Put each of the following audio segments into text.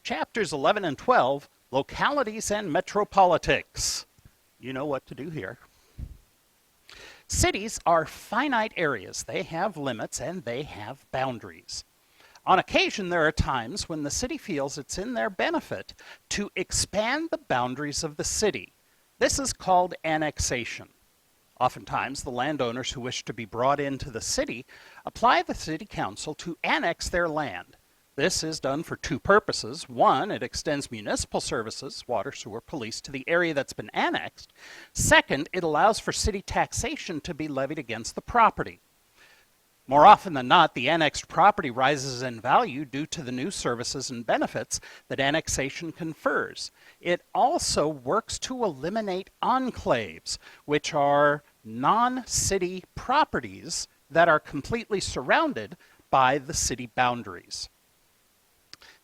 Chapters 11 and 12, Localities and Metropolitics. You know what to do here. Cities are finite areas. They have limits and they have boundaries. On occasion, there are times when the city feels it's in their benefit to expand the boundaries of the city. This is called annexation. Oftentimes, the landowners who wish to be brought into the city apply the city council to annex their land. This is done for two purposes. One, it extends municipal services, water, sewer, police, to the area that's been annexed. Second, it allows for city taxation to be levied against the property. More often than not, the annexed property rises in value due to the new services and benefits that annexation confers. It also works to eliminate enclaves, which are non-city properties that are completely surrounded by the city boundaries.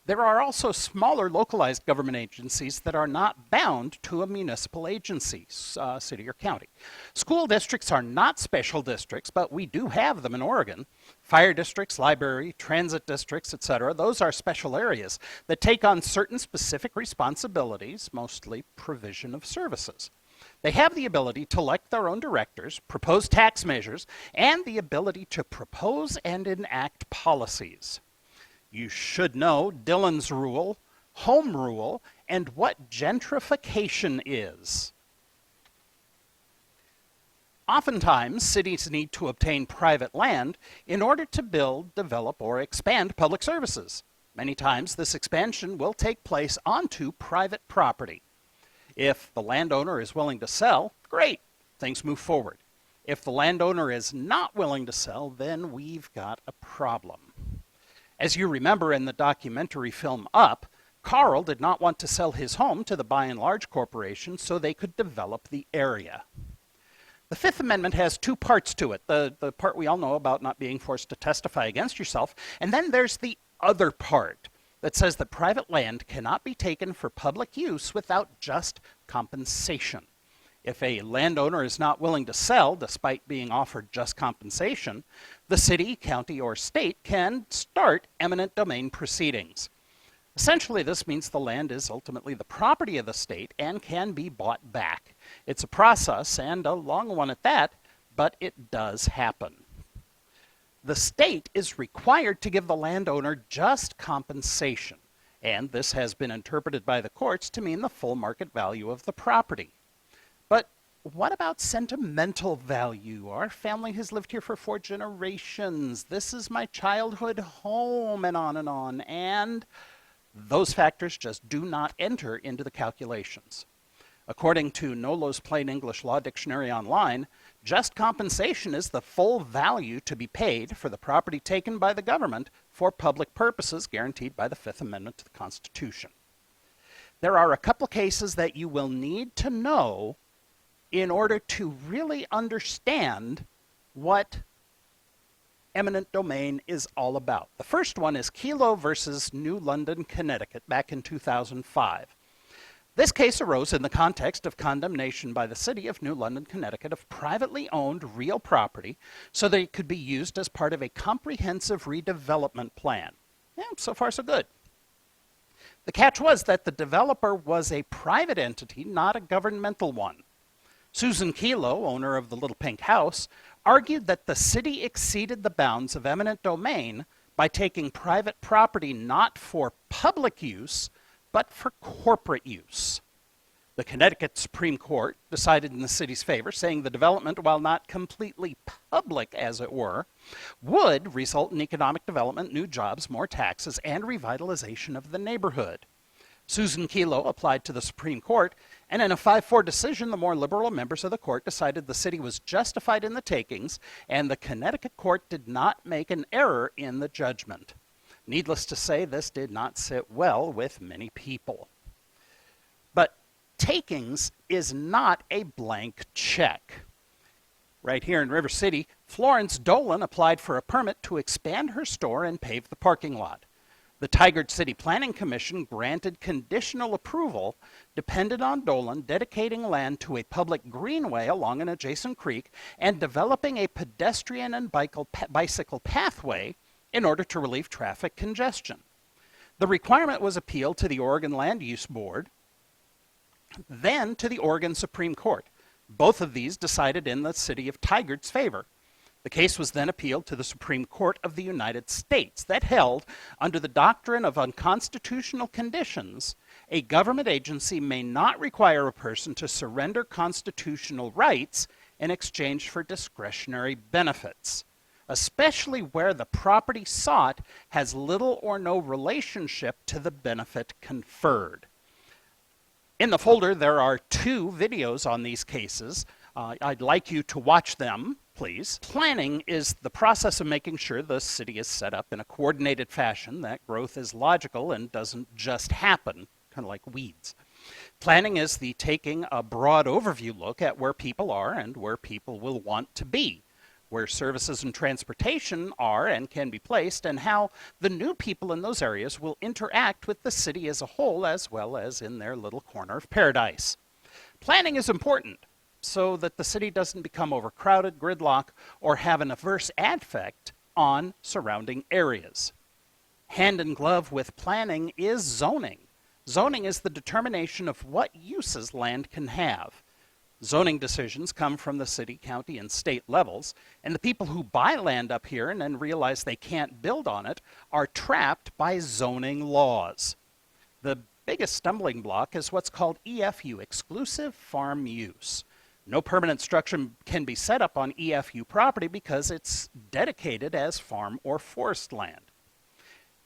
There are also smaller localized government agencies that are not bound to a municipal agency, city or county. School districts are not special districts, but we do have them in Oregon. Fire districts, library, transit districts, etc. Those are special areas that take on certain specific responsibilities, mostly provision of services. They have the ability to elect their own directors, propose tax measures, and the ability to propose and enact policies. You should know Dillon's rule, home rule, and what gentrification is. Oftentimes, cities need to obtain private land in order to build, develop, or expand public services. Many times, this expansion will take place onto private property. If the landowner is willing to sell, great, things move forward. If the landowner is not willing to sell, then we've got a problem. As you remember in the documentary film Up, Carl did not want to sell his home to the By and Large Corporation so they could develop the area. The Fifth Amendment has two parts to it. The part we all know about not being forced to testify against yourself, and then there's the other part that says that private land cannot be taken for public use without just compensation. If a landowner is not willing to sell, despite being offered just compensation, the city, county, or state can start eminent domain proceedings. Essentially, this means the land is ultimately the property of the state and can be bought back. It's a process, and a long one at that, but it does happen. The state is required to give the landowner just compensation, and this has been interpreted by the courts to mean the full market value of the property. But what about sentimental value? Our family has lived here for 4 generations. This is my childhood home, and on. And those factors just do not enter into the calculations. According to NOLO's Plain English Law Dictionary online, just compensation is the full value to be paid for the property taken by the government for public purposes guaranteed by the Fifth Amendment to the Constitution. There are a couple cases that you will need to know in order to really understand what eminent domain is all about. The first one is Kelo versus New London, Connecticut, back in 2005. This case arose in the context of condemnation by the city of New London, Connecticut of privately owned real property so that it could be used as part of a comprehensive redevelopment plan. Yeah, so far so good. The catch was that the developer was a private entity, not a governmental one. Susan Kelo, owner of the Little Pink House, argued that the city exceeded the bounds of eminent domain by taking private property not for public use, but for corporate use. The Connecticut Supreme Court decided in the city's favor, saying the development, while not completely public, as it were, would result in economic development, new jobs, more taxes, and revitalization of the neighborhood. Susan Kelo applied to the Supreme Court, and in a 5-4 decision, the more liberal members of the court decided the city was justified in the takings, and the Connecticut court did not make an error in the judgment. Needless to say, this did not sit well with many people. But takings is not a blank check. Right here in River City, Florence Dolan applied for a permit to expand her store and pave the parking lot. The Tigard City Planning Commission granted conditional approval dependent on Dolan dedicating land to a public greenway along an adjacent creek and developing a pedestrian and bicycle pathway in order to relieve traffic congestion. The requirement was appealed to the Oregon Land Use Board, then to the Oregon Supreme Court. Both of these decided in the city of Tigard's favor. The case was then appealed to the Supreme Court of the United States that held, under the doctrine of unconstitutional conditions, a government agency may not require a person to surrender constitutional rights in exchange for discretionary benefits, especially where the property sought has little or no relationship to the benefit conferred. In the folder, there are 2 videos on these cases. I'd like you to watch them, please. Planning is the process of making sure the city is set up in a coordinated fashion, that growth is logical and doesn't just happen, kind of like weeds. Planning is the taking a broad overview look at where people are and where people will want to be, where services and transportation are and can be placed, and how the new people in those areas will interact with the city as a whole, as well as in their little corner of paradise. Planning is important so that the city doesn't become overcrowded, gridlock, or have an adverse effect on surrounding areas. Hand in glove with planning is zoning. Zoning is the determination of what uses land can have. Zoning decisions come from the city, county, and state levels, and the people who buy land up here and then realize they can't build on it are trapped by zoning laws. The biggest stumbling block is what's called EFU, exclusive farm use. No permanent structure can be set up on EFU property because it's dedicated as farm or forest land.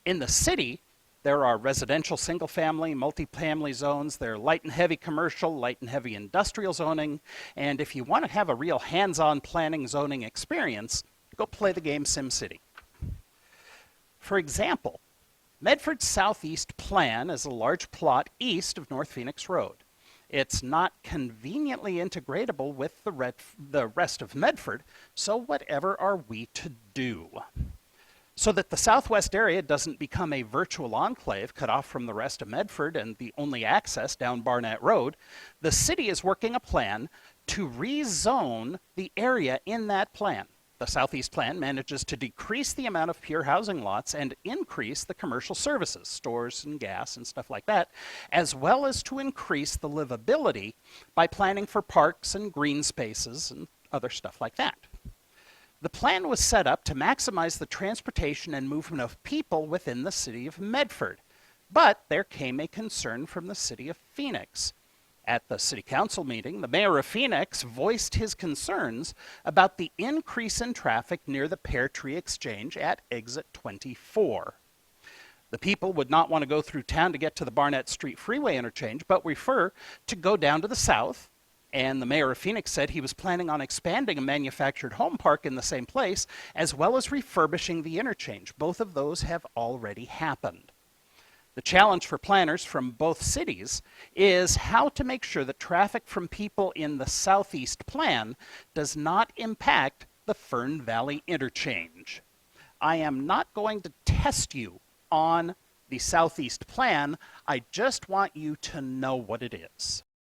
In the city, there are residential single-family, multifamily zones. There are light and heavy commercial, light and heavy industrial zoning. And if you want to have a real hands-on planning zoning experience, go play the game SimCity. For example, Medford's Southeast Plan is a large plot east of North Phoenix Road. It's not conveniently integratable with the rest of Medford, so whatever are we to do? So that the southwest area doesn't become a virtual enclave cut off from the rest of Medford and the only access down Barnett Road, the city is working a plan to rezone the area in that plan. The Southeast Plan manages to decrease the amount of pure housing lots and increase the commercial services, stores and gas and stuff like that, as well as to increase the livability by planning for parks and green spaces and other stuff like that. The plan was set up to maximize the transportation and movement of people within the city of Medford, but there came a concern from the city of Phoenix. At the city council meeting, the mayor of Phoenix voiced his concerns about the increase in traffic near the Pear Tree Exchange at exit 24. The people would not want to go through town to get to the Barnett Street Freeway interchange, but prefer to go down to the south. And the mayor of Phoenix said he was planning on expanding a manufactured home park in the same place, as well as refurbishing the interchange. Both of those have already happened. The challenge for planners from both cities is how to make sure that traffic from people in the Southeast Plan does not impact the Fern Valley interchange. I am not going to test you on the Southeast Plan. I just want you to know what it is.